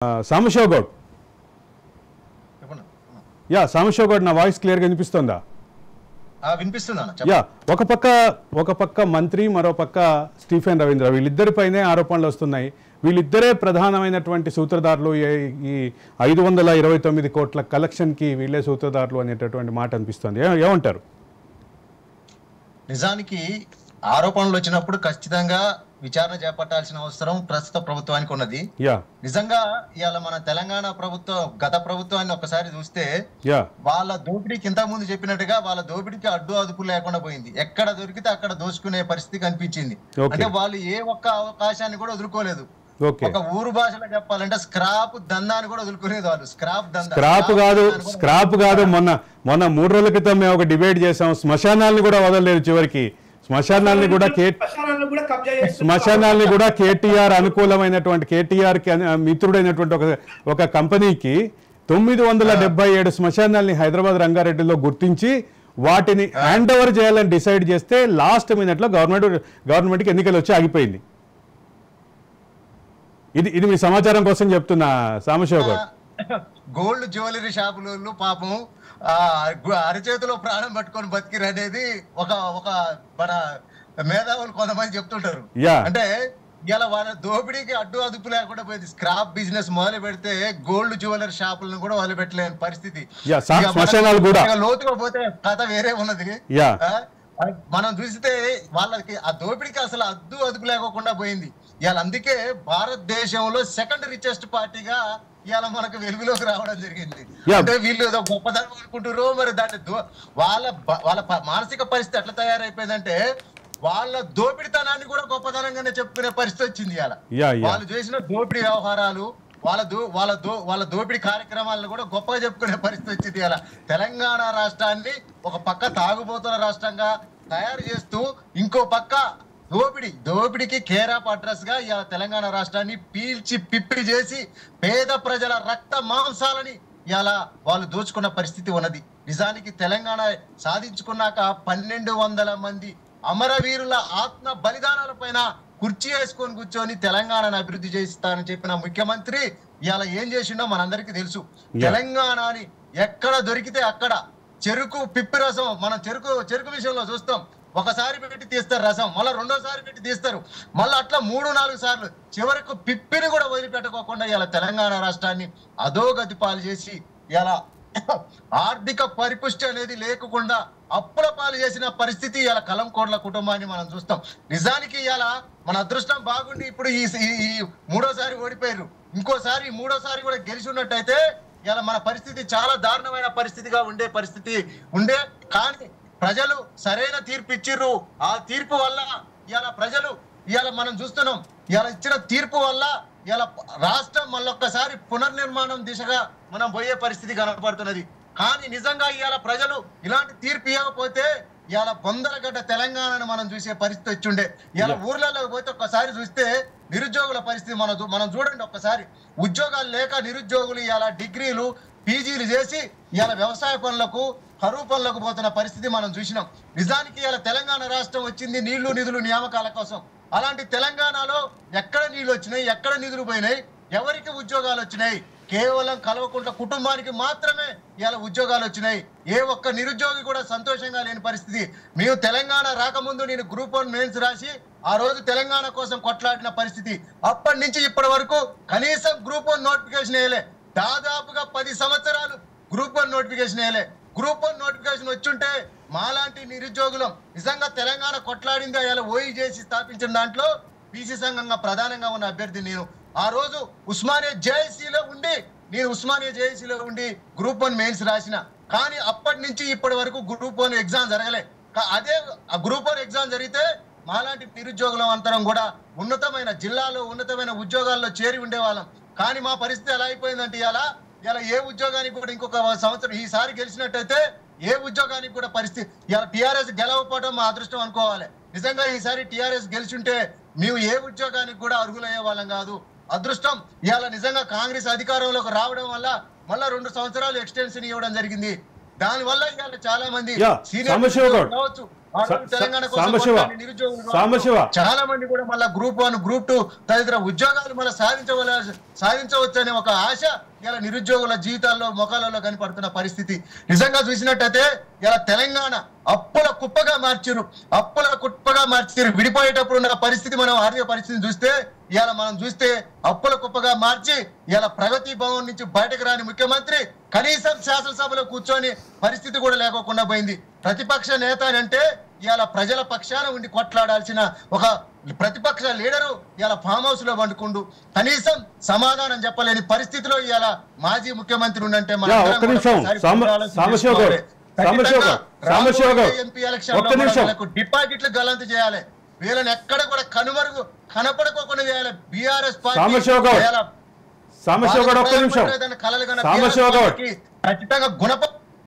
సాంబశివ్ గౌడ్ సాంబశివ్ గౌడ్ నా వాయిస్ క్లియర్గా వినిపిస్తుందా? యా, ఒక పక్క మంత్రి, మరో పక్క స్టీఫెన్ రవీంద్ర, వీళ్ళిద్దరిపైనే ఆరోపణలు వస్తున్నాయి. వీళ్ళిద్దరే ప్రధానమైనటువంటి సూత్రధారులు. ఈ 529 కోట్ల కలెక్షన్కి వీళ్ళే సూత్రధారులు అనేటటువంటి మాట అనిపిస్తుంది. ఏమంటారు? నిజానికి ఆరోపణలు వచ్చినప్పుడు ఖచ్చితంగా విచారణ చేపట్టాల్సిన అవసరం ప్రస్తుత ప్రభుత్వానికి ఉన్నది. నిజంగా ఇవాళ మన తెలంగాణ ప్రభుత్వం గత ప్రభుత్వాన్ని ఒకసారి చూస్తే వాళ్ళ దోపిడీకి ఇంతకు ముందు చెప్పినట్టుగా వాళ్ళ దోపిడీకి అడ్డు అదుపు లేకుండా పోయింది. ఎక్కడ దొరికితే అక్కడ దోచుకునే పరిస్థితి కనిపించింది. అంటే వాళ్ళు ఏ ఒక్క అవకాశాన్ని కూడా వదులుకోలేదు. ఒక ఊరు భాషలో చెప్పాలంటే స్క్రాప్ దందాన్ని కూడా వదులుకునేది వాళ్ళు. స్క్రాప్ కాదు. మొన్న 3 రోజుల క్రితం మేము ఒక డిబేట్ చేసాం. శ్మశానాల్ని కూడా వదలలేదు. చివరికి శ్మశానాల్ని కూడా కేటీఆర్ అనుకూలమైనటువంటి, కేటీఆర్ కి మిత్రుడైనటువంటి ఒక కంపెనీకి 977 శ్మశానాల్ని హైదరాబాద్ రంగారెడ్డిలో గుర్తించి వాటిని హ్యాండ్ ఓవర్ చేయాలని డిసైడ్ చేస్తే లాస్ట్ మినిట్ లో గవర్నమెంట్కి ఎన్నికలు వచ్చి ఆగిపోయింది. ఇది మీ సమాచారం కోసం చెప్తున్నా సాంబశివ్ గౌడ్. గోల్డ్ జ్యువెలరీ షాపులు పాపం అరచేతిలో ప్రాణం పట్టుకొని బతికిరు అనేది ఒక మన మేధావులు కొంతమంది చెప్తుంటారు. అంటే ఇలా వాళ్ళ దోపిడీకి అడ్డు అదుపు లేకుండా పోయింది. స్క్రాప్ బిజినెస్ మొదలు పెడితే గోల్డ్ జ్యువెలరీ షాపులను కూడా మొదలు పెట్టలేని పరిస్థితి. లోతుగా పోతే కథ వేరే ఉన్నది. మనం చూస్తే వాళ్ళకి ఆ దోపిడీకి అసలు అదుపు లేకోకుండా పోయింది. ఇవాళ అందుకే భారతదేశంలో సెకండ్ రిచెస్ట్ పార్టీగా ఇవాళ మనకు వెలుగులోకి రావడం జరిగింది. అంటే వీళ్ళు ఏదో గొప్పదనం అనుకుంటారు. మరి దాన్ని వాళ్ళ మానసిక పరిస్థితి ఎట్లా తయారైపోయిందంటే వాళ్ళ దోపిడితనాన్ని కూడా గొప్పదనంగానే చెప్పుకునే పరిస్థితి వచ్చింది. ఇవాళ వాళ్ళు చేసిన దోపిడీ వ్యవహారాలు, వాళ్ళ దోపిడీ కార్యక్రమాలను కూడా గొప్పగా చెప్పుకునే పరిస్థితి వచ్చింది. ఇలా తెలంగాణ రాష్ట్రాన్ని ఒక పక్క తాగుబోతున్న రాష్ట్రంగా తయారు చేస్తూ ఇంకో పక్క దోపిడీకి కేర్ ఆఫ్ అడ్రస్ గా ఇలా తెలంగాణ రాష్ట్రాన్ని పీల్చి పిప్పి చేసి పేద ప్రజల రక్త మాంసాలని ఇలా వాళ్ళు దోచుకున్న పరిస్థితి ఉన్నది. నిజానికి తెలంగాణ సాధించుకున్నాక 1200 మంది అమరవీరుల ఆత్మ బలిదానాల పైన కుర్చీ వేసుకొని కూర్చొని తెలంగాణను అభివృద్ధి చేస్తానని చెప్పిన ముఖ్యమంత్రి ఇవాళ ఏం చేసిండో మనందరికీ తెలుసు. తెలంగాణని ఎక్కడ దొరికితే అక్కడ చెరుకు పిప్పి రసం, మనం చెరుకు విషయంలో చూస్తాం. ఒకసారి పెట్టి తీస్తారు రసం, మళ్ళీ రెండోసారి పెట్టి తీస్తారు, మళ్ళీ అట్లా 3-4 సార్లు, చివరకు పిప్పిని కూడా వదిలిపెట్టుకోకుండా ఇలా తెలంగాణ రాష్ట్రాన్ని అధోగతి పాలు చేసి ఇలా ఆర్థిక పరిపుష్టి అనేది లేకుండా అప్పుల పాలు చేసిన పరిస్థితి ఇలా కలంకోట్ల కుటుంబాన్ని మనం చూస్తాం. నిజానికి ఇలా మన అదృష్టం బాగుండి ఇప్పుడు ఈ 3వ ఓడిపోయారు. మూడోసారి కూడా గెలిచి ఉన్నట్టయితే ఇలా మన పరిస్థితి చాలా దారుణమైన పరిస్థితిగా ఉండే కానీ ప్రజలు సరైన తీర్పు ఇచ్చిర్రు. ఆ తీర్పు వల్ల ఇలా ప్రజలు మనం చూస్తున్నాం. ఇలా ఇచ్చిన తీర్పు వల్ల ఇలా రాష్ట్రం మళ్ళొక్కసారి పునర్నిర్మాణం దిశగా మనం పోయే పరిస్థితి కనపడుతున్నది. కానీ నిజంగా ఇవాళ ప్రజలు ఇలాంటి తీర్పు ఇవ్వకపోతే ఇవాళ బొందరగడ్డ తెలంగాణను మనం చూసే పరిస్థితి వచ్చిండే. ఇలా ఊర్లలో పోతే ఒక్కసారి చూస్తే నిరుద్యోగుల పరిస్థితి మనం చూడండి. ఒక్కసారి ఉద్యోగాలు లేక నిరుద్యోగులు ఇలా డిగ్రీలు పీజీలు చేసి ఇలా వ్యవసాయ పనులకు కరువు పనులకు పోతున్న పరిస్థితి మనం చూసినాం. నిజానికి ఇలా తెలంగాణ రాష్ట్రం వచ్చింది నీళ్లు నిధులు నియామకాల కోసం. అలాంటి తెలంగాణలో ఎక్కడ నీళ్లు వచ్చినాయి, ఎక్కడ నిధులు పోయినాయి, ఎవరికి ఉద్యోగాలు వచ్చినాయి? కేవలం కల్వకుంట్ల కుటుంబానికి మాత్రమే ఇలా ఉద్యోగాలు వచ్చినాయి. ఏ ఒక్క నిరుద్యోగి కూడా సంతోషంగా లేని పరిస్థితి. మేము తెలంగాణ రాకముందు నేను గ్రూప్ 1 మెయిన్స్ రాసి ఆ రోజు తెలంగాణ కోసం కొట్లాడిన పరిస్థితి. అప్పటి నుంచి ఇప్పటి వరకు కనీసం గ్రూప్ 1 నోటిఫికేషన్ వేయలే. దాదాపుగా 10 సంవత్సరాలు గ్రూప్ 1 నోటిఫికేషన్ వేయలే. గ్రూప్ 1 నోటిఫికేషన్ వచ్చుంటే మాలాంటి నిరుద్యోగులం నిజంగా తెలంగాణ కొట్లాడిందా ఇలా ఓయి చేసి స్థాపించిన దాంట్లో బీసీ సంఘంగా ప్రధానంగా ఉన్న అభ్యర్థి నేను. ఆ రోజు ఉస్మానియా జేఏసీలో ఉండి గ్రూప్ 1 మెయిన్స్ రాసిన. కానీ అప్పటి నుంచి ఇప్పటి వరకు గ్రూప్ 1 ఎగ్జామ్ జరగలే. అదే ఆ గ్రూప్ 1 ఎగ్జామ్ జరిగితే మాలాంటి నిరుద్యోగులం అంతరం కూడా ఉన్నతమైన జిల్లాలో ఉన్నతమైన ఉద్యోగాల్లో చేరి ఉండేవాళ్ళం. కానీ మా పరిస్థితి ఎలా అయిపోయిందంటే ఇలా ఏ ఉద్యోగానికి కూడా ఇంకొక సంవత్సరం ఈసారి గెలిచినట్టయితే ఏ ఉద్యోగానికి కూడా పరిస్థితి ఇలా టీఆర్ఎస్ గెలవకపోవడం మా అదృష్టం అనుకోవాలి. నిజంగా ఈసారి టీఆర్ఎస్ గెలిచుంటే మేము ఏ ఉద్యోగానికి కూడా అర్హులయ్యే వాళ్ళం కాదు. అదృష్టం ఇవాళ నిజంగా కాంగ్రెస్ అధికారంలోకి రావడం వల్ల మళ్ళా 2 సంవత్సరాలు ఎక్స్టెన్షన్ ఇవ్వడం జరిగింది. దానివల్ల ఇవాళ చాలా మంది సీనియర్ కావచ్చు తెలంగాణ సాంబశివ చాలా మంది కూడా మళ్ళీ గ్రూప్ 1 గ్రూప్ 2 తదితర ఉద్యోగాలు మళ్ళీ సాధించవచ్చు అనే ఒక ఆశ ఇలా నిరుద్యోగుల జీవితాల్లో ముఖాలలో కనపడుతున్న పరిస్థితి నిజంగా చూసినట్టయితే ఇలా తెలంగాణ అప్పుల కుప్పగా మార్చిరు విడిపోయేటప్పుడు ఉన్న పరిస్థితి మనం ఆర్థిక పరిస్థితిని చూస్తే ఇలా మనం చూస్తే అప్పుల కుప్పగా మార్చి ఇలా ప్రగతి భవన్ నుంచి బయటకు రాని ముఖ్యమంత్రి కనీసం శాసనసభలో కూర్చొని పరిస్థితి కూడా లేకోకుండా పోయింది. ప్రతిపక్ష నేత అంటే ఇలా ప్రజల పక్షాన ఉండి కొట్లాడాల్సిన ఒక ప్రతిపక్ష లీడరు ఇలా ఫామ్ హౌస్ లో వండుకుండు కనీసం సమాధానం చెప్పలేని పరిస్థితిలో ఇలా మాజీ ముఖ్యమంత్రి ఉండంటే ఎంపీ ఎలక్షన్ డిపాజిట్లు గల్లంతు చేయాలి. వీళ్ళని ఎక్కడ కూడా కనపడుకోకుండా చేయాలి. బీఆర్ఎస్ పార్టీ ఖచ్చితంగా గుణప